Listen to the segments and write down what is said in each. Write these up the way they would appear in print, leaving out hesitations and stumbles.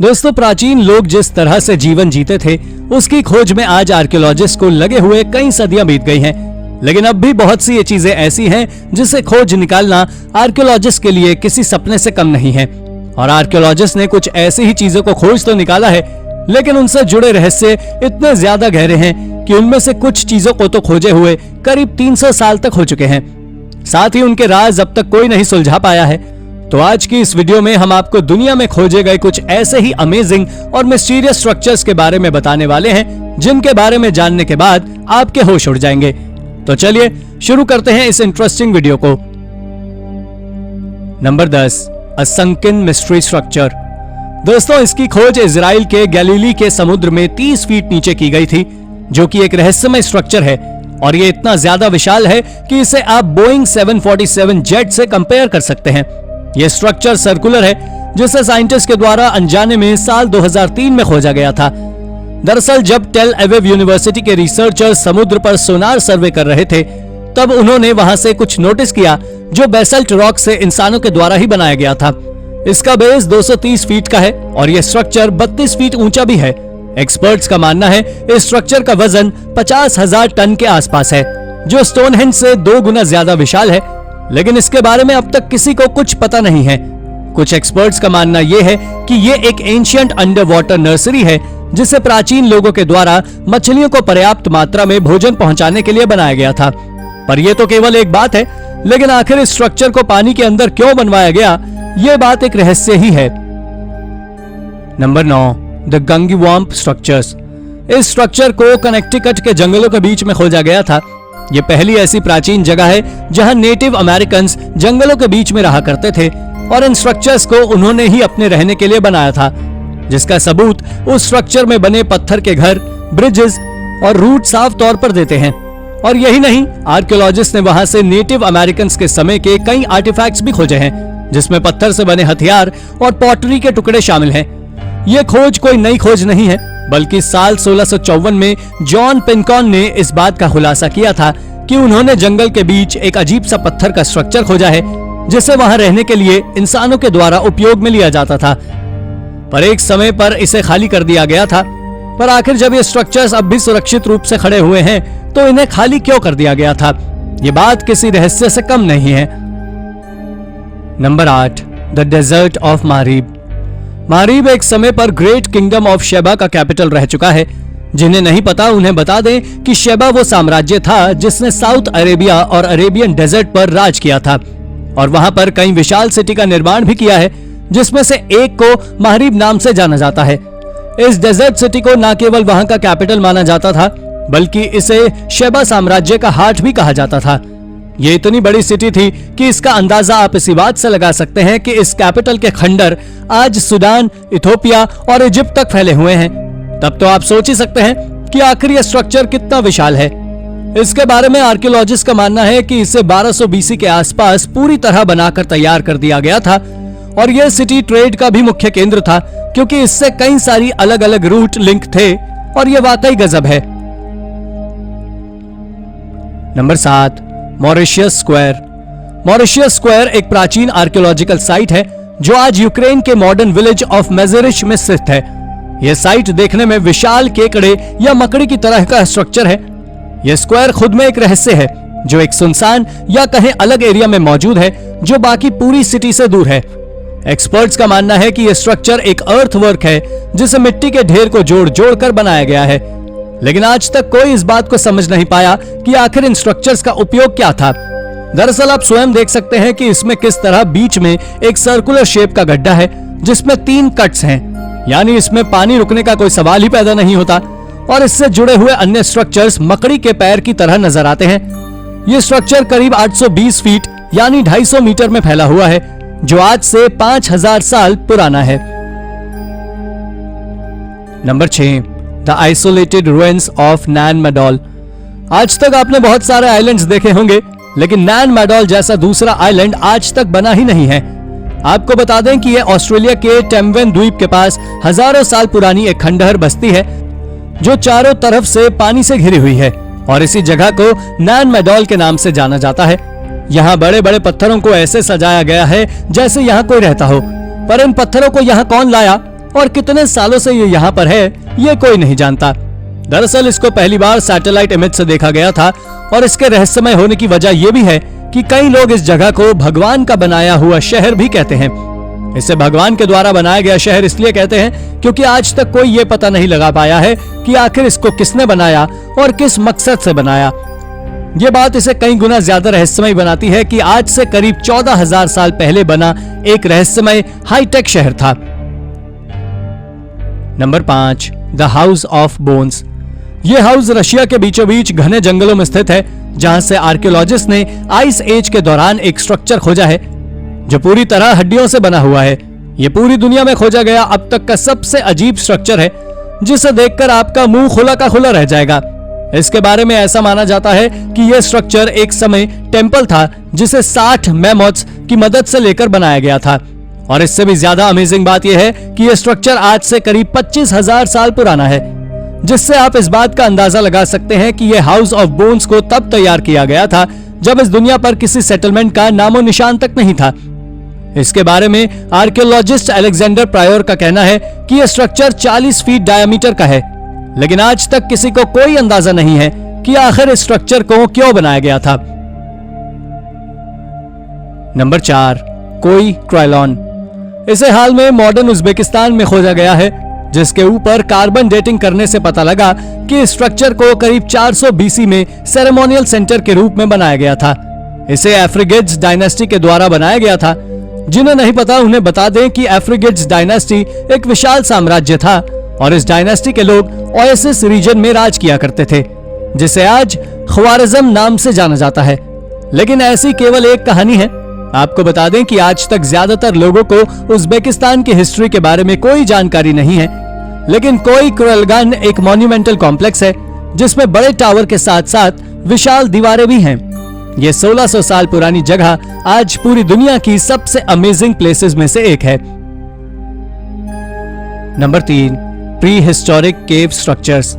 दोस्तों, प्राचीन लोग जिस तरह से जीवन जीते थे उसकी खोज में आज आर्कियोलॉजिस्ट को लगे हुए कई सदियां बीत गई हैं। लेकिन अब भी बहुत सी ये चीजें ऐसी हैं जिसे खोज निकालना आर्कियोलॉजिस्ट के लिए किसी सपने से कम नहीं है। और आर्कियोलॉजिस्ट ने कुछ ऐसी ही चीजों को खोज तो निकाला है, लेकिन उनसे जुड़े रहस्य इतने ज्यादा गहरे हैं कि उनमें से कुछ चीजों को तो खोजे हुए करीब 300 साल तक हो चुके हैं। साथ ही उनके राज अब तक कोई नहीं सुलझा पाया है। तो आज की इस वीडियो में हम आपको दुनिया में खोजे गए कुछ ऐसे ही अमेजिंग और मिस्टीरियस स्ट्रक्चर्स के बारे में बताने वाले हैं, जिनके बारे में जानने के बाद आपके होश उड़ जाएंगे। तो चलिए शुरू करते हैं इस इंटरेस्टिंग वीडियो को। नंबर 10, अ संकन मिस्ट्री स्ट्रक्चर। दोस्तों, इसकी खोज इजराइल के गैलीली के समुद्र में 30 फीट नीचे की गई थी, जो कि एक रहस्यमय स्ट्रक्चर है। और ये इतना ज्यादा विशाल है कि इसे आप बोइंग 747 जेट से कंपेयर कर सकते हैं। यह स्ट्रक्चर सर्कुलर है, जिसे साइंटिस्ट के द्वारा अनजाने में साल 2003 में खोजा गया था। दरअसल जब टेल अवीव यूनिवर्सिटी के रिसर्चर्स समुद्र पर सोनार सर्वे कर रहे थे, तब उन्होंने वहां से कुछ नोटिस किया जो बेसल्ट रॉक से इंसानों के द्वारा ही बनाया गया था। इसका बेस 230 फीट का है और यह स्ट्रक्चर 32 फीट ऊंचा भी है। एक्सपर्ट्स का मानना है इस स्ट्रक्चर का वजन 50,000 टन के आसपास है, जो स्टोनहेंज से 2 गुना ज्यादा विशाल है। लेकिन इसके बारे में अब तक किसी को कुछ पता नहीं है। कुछ एक्सपर्ट्स का मानना यह है कि यह एक एंशिएंट अंडर वाटर नर्सरी है, जिसे प्राचीन लोगों के द्वारा मछलियों को पर्याप्त मात्रा में भोजन पहुंचाने के लिए बनाया गया था। पर यह तो केवल एक बात है, लेकिन आखिर इस स्ट्रक्चर को पानी के अंदर क्यों बनवाया गया, यह बात एक रहस्य ही है। Number 9, the Gungywamp structures. इस स्ट्रक्चर को कनेक्टिकट के जंगलों के बीच में खोजा गया था। यह पहली ऐसी प्राचीन जगह है जहां नेटिव अमेरिकन जंगलों के बीच में रहा करते थे, और इन स्ट्रक्चर्स को उन्होंने ही अपने रहने के लिए बनाया था, जिसका सबूत उस स्ट्रक्चर में बने पत्थर के घर, ब्रिजेस और रूट साफ तौर पर देते हैं। और यही नहीं, आर्कियोलॉजिस्ट ने वहां से नेटिव अमेरिकन के समय के कई आर्टिफैक्ट्स भी खोजे हैं, जिसमें पत्थर से बने हथियार और पॉटरी के टुकड़े शामिल हैं। यह खोज कोई नई खोज नहीं है, बल्कि साल 1654 में जॉन पिनकॉन ने इस बात का खुलासा किया था कि उन्होंने जंगल के बीच एक अजीब सा पत्थर का स्ट्रक्चर खोजा है, जिसे वहां रहने के लिए इंसानों के द्वारा उपयोग में लिया जाता था। पर एक समय पर इसे खाली कर दिया गया था। पर आखिर जब ये स्ट्रक्चर्स अब भी सुरक्षित रूप से खड़े हुए हैं, तो इन्हें खाली क्यों कर दिया गया था? ये बात किसी रहस्य से कम नहीं है। Number 8, the desert of Marib. Marib एक समय पर ग्रेट किंगडम ऑफ शेबा का कैपिटल रह चुका है। जिन्हें नहीं पता उन्हें बता दें कि शेबा वो साम्राज्य था जिसने साउथ अरेबिया और अरेबियन डेजर्ट पर राज किया था, और वहां पर कई विशाल सिटी का निर्माण भी किया है, जिसमें से एक को मारीब नाम से जाना जाता है। इस डेजर्ट सिटी को न केवल वहां का कैपिटल माना जाता था, बल्कि इसे शेबा साम्राज्य का हार्ट भी कहा जाता था। ये इतनी बड़ी सिटी थी कि इसका अंदाजा आप इसी बात से लगा सकते हैं कि इस कैपिटल के खंडर आज सूडान, इथोपिया और इजिप्ट तक फैले हुए हैं। तब तो आप सोच ही सकते हैं कि आखिर यह स्ट्रक्चर कितना विशाल है। इसके बारे में आर्कियोलॉजिस्ट का मानना है कि इसे 1200 बीसी के आसपास पूरी तरह बनाकर तैयार कर दिया गया था, और यह सिटी ट्रेड का भी मुख्य केंद्र था, क्योंकि इससे कई सारी अलग अलग रूट लिंक थे, और यह वाकई गजब है। Number 7, Mauritius square. Mauritius square एक प्राचीन आर्कियोलॉजिकल साइट है, जो आज यूक्रेन के मॉडर्न विलेज ऑफ मेजरिश में स्थित है। यह साइट देखने में विशाल केकड़े या मकड़ी की तरह का स्ट्रक्चर है। यह स्क्वायर खुद में एक रहस्य है, जो एक सुनसान या कहीं अलग एरिया में मौजूद है, जो बाकी पूरी सिटी से दूर है। एक्सपर्ट्स का मानना है कि यह स्ट्रक्चर एक अर्थवर्क है, जिसे मिट्टी के ढेर को जोड़ जोड़ कर बनाया गया है। लेकिन आज तक कोई इस बात को समझ नहीं पाया कि आखिर इन स्ट्रक्चर्स का उपयोग क्या था। दरअसल आप स्वयं देख सकते हैं कि इसमें किस तरह बीच में एक सर्कुलर शेप का गड्ढा है, जिसमें 3 कट्स हैं, यानी इसमें पानी रुकने का कोई सवाल ही पैदा नहीं होता। और इससे जुड़े हुए अन्य स्ट्रक्चर्स मकड़ी के पैर की तरह नजर आते हैं। यह स्ट्रक्चर करीब 820 फीट यानी 250 मीटर में फैला हुआ है, जो आज से 5000 साल पुराना है। Number 6, the isolated ruins of Nan Madol. आज तक आपने बहुत सारे आइलैंड्स देखे होंगे, लेकिन नैन मैडोल जैसा दूसरा आइलैंड आज तक बना ही नहीं है। आपको बता दें कि यह ऑस्ट्रेलिया के टेम्वेन द्वीप के पास हजारों साल पुरानी एक खंडहर बस्ती है, जो चारों तरफ से पानी से घिरी हुई है, और इसी जगह को नैन मैडोल के नाम से जाना जाता है। यहाँ बड़े बड़े पत्थरों को ऐसे सजाया गया है जैसे यहाँ कोई रहता हो, पर इन पत्थरों को यहाँ कौन लाया और कितने सालों से ये यहाँ पर है ये कोई नहीं जानता। दरअसल इसको पहली बार सैटेलाइट इमेज से देखा गया था और इसके रहस्यमय होने की वजह यह भी है कि कई लोग इस जगह को भगवान का बनाया हुआ शहर भी कहते हैं। इसे भगवान के द्वारा बनाया गया शहर इसलिए कहते हैं क्योंकि आज तक कोई ये पता नहीं लगा पाया है कि आखिर इसको किसने बनाया और किस मकसद से बनाया। ये बात इसे कई गुना ज्यादा रहस्यमय बनाती है कि आज से करीब 14,000 साल पहले बना एक रहस्यमय हाईटेक शहर था। Number 5, the house of bones. यह हाउस रशिया के बीचों बीच घने जंगलों में स्थित है, जहां से आर्कियोलॉजिस्ट ने आइस एज के दौरान एक स्ट्रक्चर खोजा है जो पूरी तरह हड्डियों से बना हुआ है। यह पूरी दुनिया में खोजा गया अब तक का सबसे अजीब स्ट्रक्चर है, जिसे देखकर आपका मुंह खुला का खुला रह जाएगा। इसके बारे में ऐसा माना जाता है कि यह स्ट्रक्चर एक समय टेंपल था, जिसे 60 मैमोथ्स की मदद से लेकर बनाया गया था। और इससे भी ज्यादा अमेजिंग बात यह है कि यह स्ट्रक्चर आज से करीब 25,000 साल पुराना है, जिससे आप इस बात का अंदाजा लगा सकते हैं कि यह हाउस ऑफ बोन्स को तब तैयार किया गया था जब इस दुनिया पर किसी सेटलमेंट का नामो निशान तक नहीं था। इसके बारे में आर्कियोलॉजिस्ट अलेक्जेंडर प्रायोर का कहना है कि यह स्ट्रक्चर 40 फीट डायमीटर का है, लेकिन आज तक किसी को कोई अंदाजा नहीं है कि आखिर इस स्ट्रक्चर को क्यों बनाया गया था। नंबर 4, कोई क्राइलॉन। इसे हाल में मॉडर्न उज्बेकिस्तान में खोजा गया है, जिसके ऊपर कार्बन डेटिंग करने से पता लगा कि इस स्ट्रक्चर को करीब 400 बीसी में सेरेमोनियल सेंटर के रूप में बनाया गया था। इसे एफ्रिगिड्स डायनेस्टी के द्वारा बनाया गया था। जिन्हें नहीं पता उन्हें बता दें कि एफ्रिगिड्स डायनेस्टी एक विशाल साम्राज्य था और इस डायनेस्टी के लोग ओएसिस रीजन में राज किया करते थे, जिसे आज ख्वारिज़म नाम से जाना जाता है। लेकिन ऐसी केवल एक कहानी है। आपको बता दें कि आज तक ज्यादातर लोगों को उज्बेकिस्तान की हिस्ट्री के बारे में कोई जानकारी नहीं है, लेकिन कोई कुरलगान एक मॉन्यूमेंटल कॉम्प्लेक्स है जिसमें बड़े टावर के साथ साथ विशाल दीवारें भी हैं। यह 1600 साल पुरानी जगह आज पूरी दुनिया की सबसे अमेजिंग प्लेसेस में से एक है। नंबर 3, प्री हिस्टोरिक केव स्ट्रक्चर्स।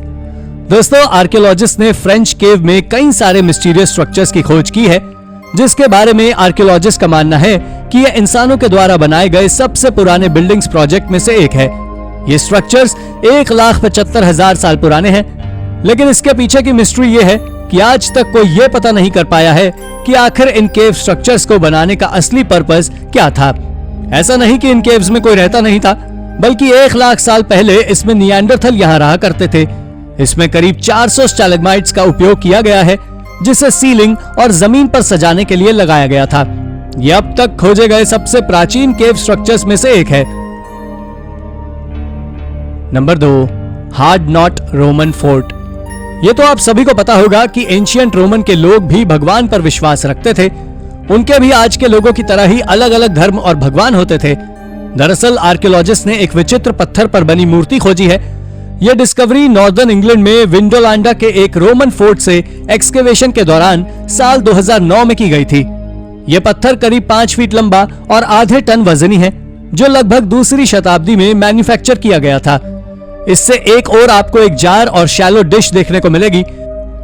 दोस्तों, आर्कियोलॉजिस्ट ने फ्रेंच केव में कई सारे मिस्टीरियस स्ट्रक्चर्स की खोज की है, जिसके बारे में आर्कियोलॉजिस्ट का मानना है कि यह इंसानों के द्वारा बनाए गए सबसे पुराने बिल्डिंग्स प्रोजेक्ट में से एक है। ये स्ट्रक्चर्स 1,75,000 साल पुराने हैं, लेकिन इसके पीछे की मिस्ट्री ये है कि आज तक कोई ये पता नहीं कर पाया है कि आखिर इन केव स्ट्रक्चर्स को बनाने का असली पर्पस क्या था। ऐसा नहीं कि इन केव्स में कोई रहता नहीं था, बल्कि 1,00,000 साल पहले इसमें निएंडरथल यहाँ रहा करते थे। इसमें करीब 400 स्टैलेग्माइट्स का उपयोग किया गया है, जिसे सीलिंग और जमीन पर सजाने के लिए लगाया गया था। यह अब तक खोजे गए सबसे प्राचीन केव स्ट्रक्चर्स में से एक है। Number 2, hard not Roman fort. यह तो आप सभी को पता होगा कि एंशिएंट रोमन के लोग भी भगवान पर विश्वास रखते थे। उनके भी आज के लोगों की तरह ही अलग अलग धर्म और भगवान होते थे। दरअसल आर्कियोलॉजिस्ट ने एक विचित्र पत्थर पर बनी मूर्ति खोजी है। यह डिस्कवरी नॉर्दर्न इंग्लैंड में विंडोलांडा के एक रोमन फोर्ट से एक्सकेवेशन के दौरान साल 2009 में की गई थी। यह पत्थर करीब 5 फीट लंबा और आधे टन वजनी है, जो लगभग दूसरी शताब्दी में मैन्युफैक्चर किया गया था। इससे एक और आपको एक जार और शैलो डिश देखने को मिलेगी,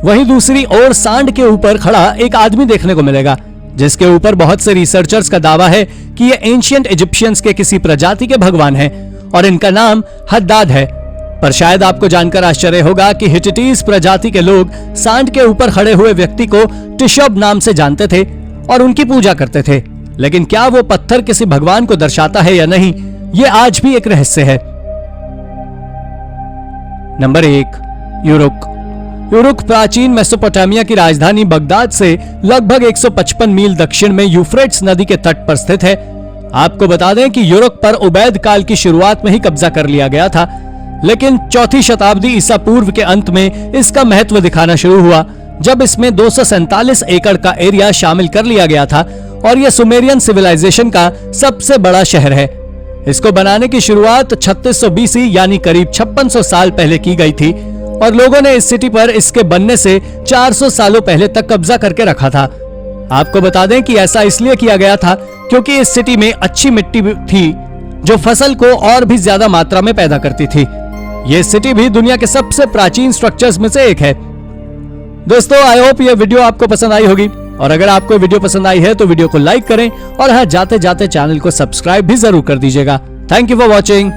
वहीं दूसरी ओर सांड के ऊपर खड़ा एक आदमी देखने को मिलेगा, जिसके ऊपर बहुत से रिसर्चर्स का दावा है कि ये एंशिएंट इजिप्शियंस के किसी प्रजाति के भगवान हैं और इनका नाम हद्दाद है। पर शायद आपको जानकर आश्चर्य होगा कि हिटिटीज प्रजाति के लोग सांड के ऊपर खड़े हुए व्यक्ति को टिशब नाम से जानते थे और उनकी पूजा करते थे। लेकिन क्या वो पत्थर किसी भगवान को दर्शाता है या नहीं, ये आज भी एक रहस्य है। नंबर 1, यूरुक। यूरुक प्राचीन मेसोपोटामिया की राजधानी बगदाद से लगभग 155 मील दक्षिण में यूफ्रेट्स नदी के तट पर स्थित है। आपको बता दें कि यूरुक पर उबैद काल की शुरुआत में ही कब्जा कर लिया गया था, लेकिन 4वीं शताब्दी ईसा पूर्व के अंत में इसका महत्व दिखाना शुरू हुआ, जब इसमें 247 एकड़ का एरिया शामिल कर लिया गया था और यह सुमेरियन सिविलाइजेशन का सबसे बड़ा शहर है। इसको बनाने की शुरुआत 3600 बीसी यानी करीब 5600 साल पहले की गई थी और लोगों ने इस सिटी पर इसके बनने से 400 सालों पहले तक कब्जा करके रखा था। आपको बता दें कि ऐसा इसलिए किया गया था क्योंकि इस सिटी में अच्छी मिट्टी थी जो फसल को और भी ज्यादा मात्रा में पैदा करती थी। यह सिटी भी दुनिया के सबसे प्राचीन स्ट्रक्चर्स में से एक है। दोस्तों, आई होप ये वीडियो आपको पसंद आई होगी और अगर आपको वीडियो पसंद आई है तो वीडियो को लाइक करें और हाँ, जाते जाते चैनल को सब्सक्राइब भी जरूर कर दीजिएगा। Thank you for watching.